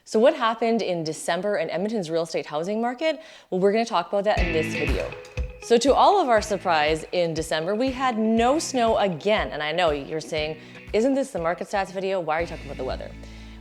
So what happened in December in Edmonton's real estate housing market? Well, we're going to talk about that in this video. So to all of our surprise, in December, we had no snow again. And I know you're saying, isn't this the market stats video? Why are you talking about the weather?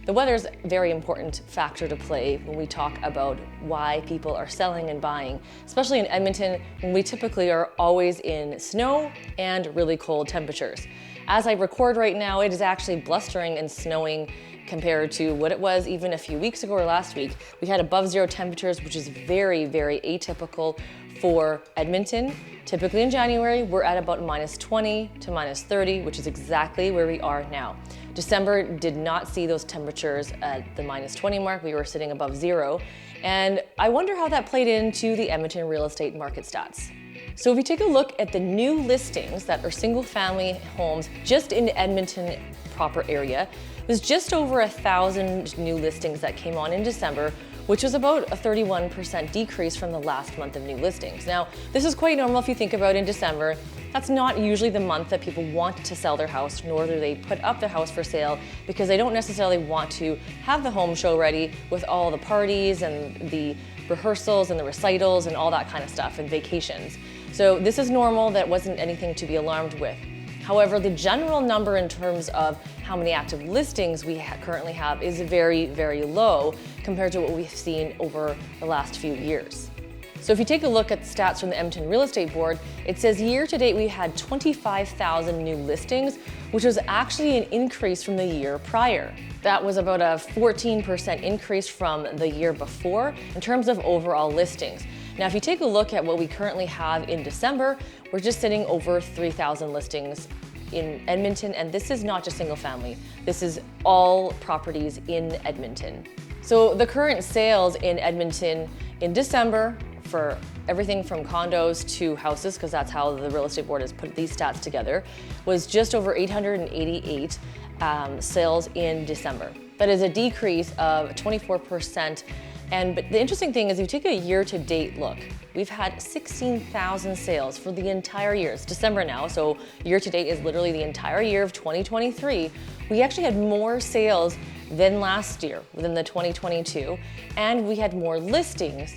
The weather is a very important factor to play when we talk about why people are selling and buying, especially in Edmonton, when we typically are always in snow and really cold temperatures. As I record right now, it is actually blustering and snowing compared to what it was even a few weeks ago or last week. We had above zero temperatures, which is very, very atypical for Edmonton. Typically in January, we're at about -20 to -30, which is exactly where we are now. December did not see those temperatures at the -20 mark. We were sitting above zero. And I wonder how that played into the Edmonton real estate market stats. So if we take a look at the new listings that are single family homes just in the Edmonton proper area, there's just over 1,000 new listings that came on in December, which was about a 31% decrease from the last month of new listings. Now, this is quite normal if you think about in December. That's not usually the month that people want to sell their house, nor do they put up their house for sale because they don't necessarily want to have the home show ready with all the parties and the rehearsals and the recitals and all that kind of stuff and vacations. So this is normal. That wasn't anything to be alarmed with. However, the general number in terms of how many active listings we currently have is very, very low compared to what we've seen over the last few years. So if you take a look at the stats from the Edmonton Real Estate Board, it says year to date we had 25,000 new listings, which was actually an increase from the year prior. That was about a 14% increase from the year before in terms of overall listings. Now, if you take a look at what we currently have in December, we're just sitting over 3,000 listings in Edmonton, and this is not just single family. This is all properties in Edmonton. So the current sales in Edmonton in December for everything from condos to houses, because that's how the real estate board has put these stats together, was just over 888 sales in December. That is a decrease of 24%. But the interesting thing is, if you take a year-to-date look, we've had 16,000 sales for the entire year. It's December now, so year-to-date is literally the entire year of 2023. We actually had more sales than last year, within the 2022, and we had more listings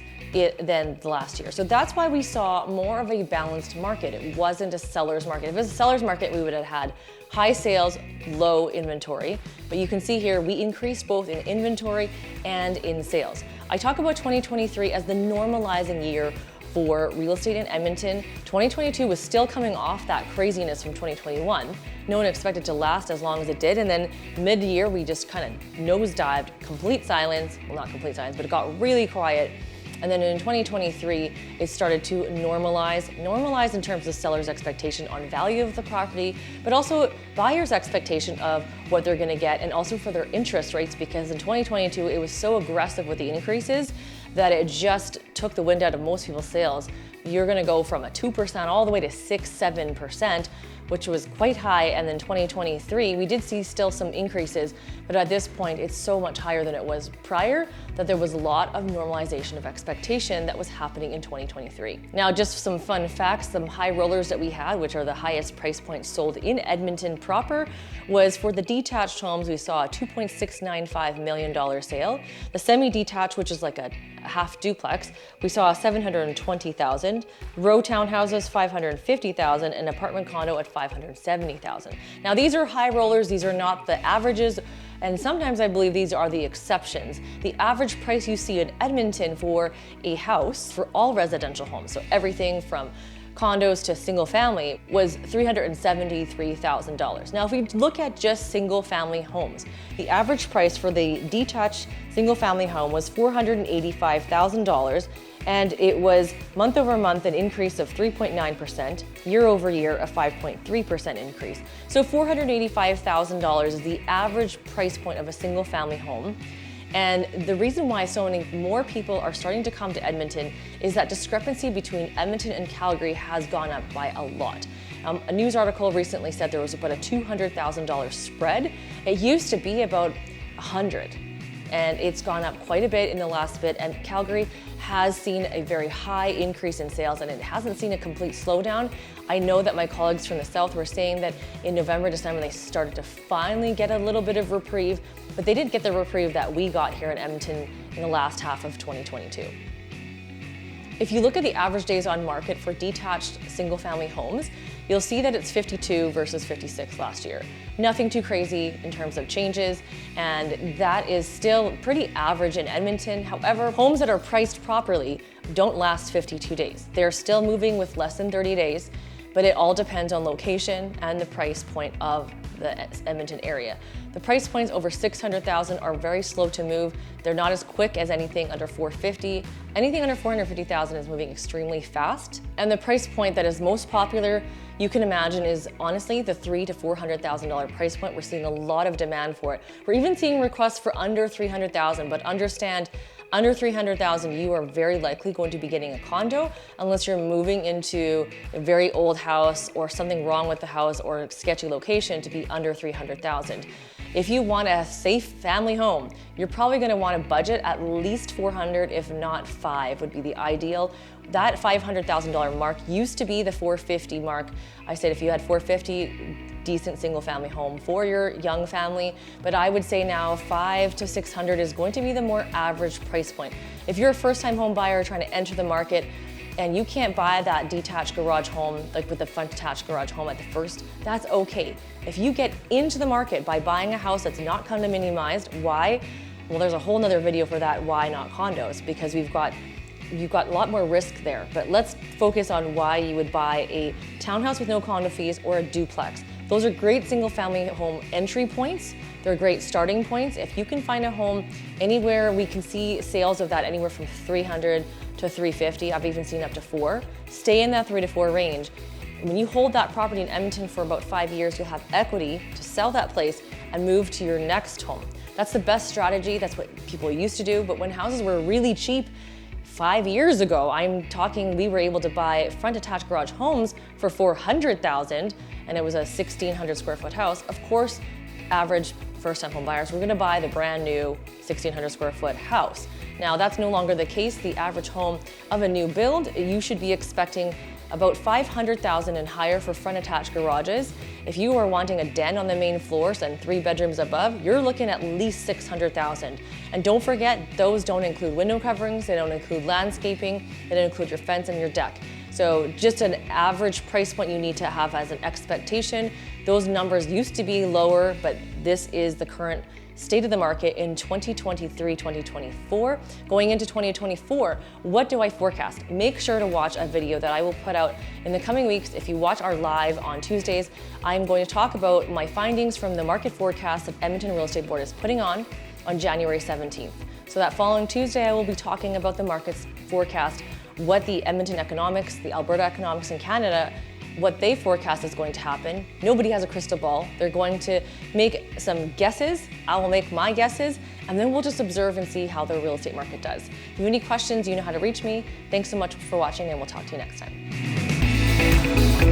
than the last year. So that's why we saw more of a balanced market. It wasn't a seller's market. If it was a seller's market, we would have had high sales, low inventory. But you can see here, we increased both in inventory and in sales. I talk about 2023 as the normalizing year for real estate in Edmonton. 2022 was still coming off that craziness from 2021. No one expected to last as long as it did. And then mid-year, we just kind of nosedived, complete silence. Well, not complete silence, but it got really quiet. And then in 2023, it started to normalize in terms of sellers' expectation on value of the property, but also buyers' expectation of what they're gonna get, and also for their interest rates, because in 2022, it was so aggressive with the increases that it just took the wind out of most people's sails. You're gonna go from a 2% all the way to 6-7%, which was quite high. And then 2023, we did see still some increases, but at this point, it's so much higher than it was prior that there was a lot of normalization of expectation that was happening in 2023. Now, just some fun facts, some high rollers that we had, which are the highest price points sold in Edmonton proper, was for the detached homes, we saw a $2.695 million sale. The semi-detached, which is like a half duplex, we saw 720,000, row townhouses 550,000, and apartment condo at 570,000. Now these are high rollers, these are not the averages, and sometimes I believe these are the exceptions. The average price you see in Edmonton for a house for all residential homes, so everything from condos to single family, was $373,000. Now, if we look at just single family homes, the average price for the detached single family home was $485,000, and it was month over month an increase of 3.9%, year over year a 5.3% increase. So $485,000 is the average price point of a single family home. And the reason why so many more people are starting to come to Edmonton is that discrepancy between Edmonton and Calgary has gone up by a lot. A news article recently said there was about a $200,000 spread. It used to be about $100,000. And it's gone up quite a bit in the last bit, and Calgary has seen a very high increase in sales, and it hasn't seen a complete slowdown. I know that my colleagues from the south were saying that in November, December, they started to finally get a little bit of reprieve, but they didn't get the reprieve that we got here in Edmonton in the last half of 2022. If you look at the average days on market for detached single-family homes, you'll see that it's 52 versus 56 last year. Nothing too crazy in terms of changes, and that is still pretty average in Edmonton. However, homes that are priced properly don't last 52 days. They're still moving with less than 30 days, but it all depends on location and the price point of the Edmonton area. The price points over 600,000 are very slow to move. They're not as quick as anything under 450. Anything under 450,000 is moving extremely fast. And the price point that is most popular, you can imagine, is honestly the $300,000 to $400,000 price point. We're seeing a lot of demand for it. We're even seeing requests for under 300,000, but understand, under 300,000, you are very likely going to be getting a condo unless you're moving into a very old house or something wrong with the house or a sketchy location to be under 300,000. If you want a safe family home, you're probably going to want to budget at least 400, if not 5 would be the ideal. That $500,000 mark used to be the 450 mark. I said if you had 450, decent single family home for your young family, but I would say now 500 to 600 is going to be the more average price point. If you're a first-time home buyer trying to enter the market and you can't buy that detached garage home, like with the front detached garage home at the first, that's okay. If you get into the market by buying a house that's not condominiumized, why? Well, there's a whole nother video for that, why not condos, because you've got a lot more risk there. But let's focus on why you would buy a townhouse with no condo fees or a duplex. Those are great single family home entry points. They're great starting points. If you can find a home anywhere, we can see sales of that anywhere from 300 to 350. I've even seen up to 4. Stay in that 3 to 4 range. When you hold that property in Edmonton for about 5 years, you'll have equity to sell that place and move to your next home. That's the best strategy. That's what people used to do. But when houses were really cheap, 5 years ago, I'm talking, we were able to buy front attached garage homes for $400,000, and it was a 1,600 square foot house. Of course, average first-time home buyers were going to buy the brand new 1,600 square foot house. Now that's no longer the case. The average home of a new build, you should be expecting about $500,000 and higher for front attached garages. If you are wanting a den on the main floors and 3 bedrooms above, you're looking at least $600,000. And don't forget, those don't include window coverings, they don't include landscaping, they don't include your fence and your deck. So just an average price point you need to have as an expectation. Those numbers used to be lower, but this is the current state of the market in 2023, 2024. Going into 2024, what do I forecast? Make sure to watch a video that I will put out in the coming weeks. If you watch our live on Tuesdays, I'm going to talk about my findings from the market forecast that Edmonton Real Estate Board is putting on January 17th. So that following Tuesday, I will be talking about the market's forecast, what the Edmonton economics, the Alberta economics in Canada, what they forecast is going to happen. Nobody has a crystal ball. They're going to make some guesses. I will make my guesses, and then we'll just observe and see how the real estate market does. If you have any questions, you know how to reach me. Thanks so much for watching, and we'll talk to you next time.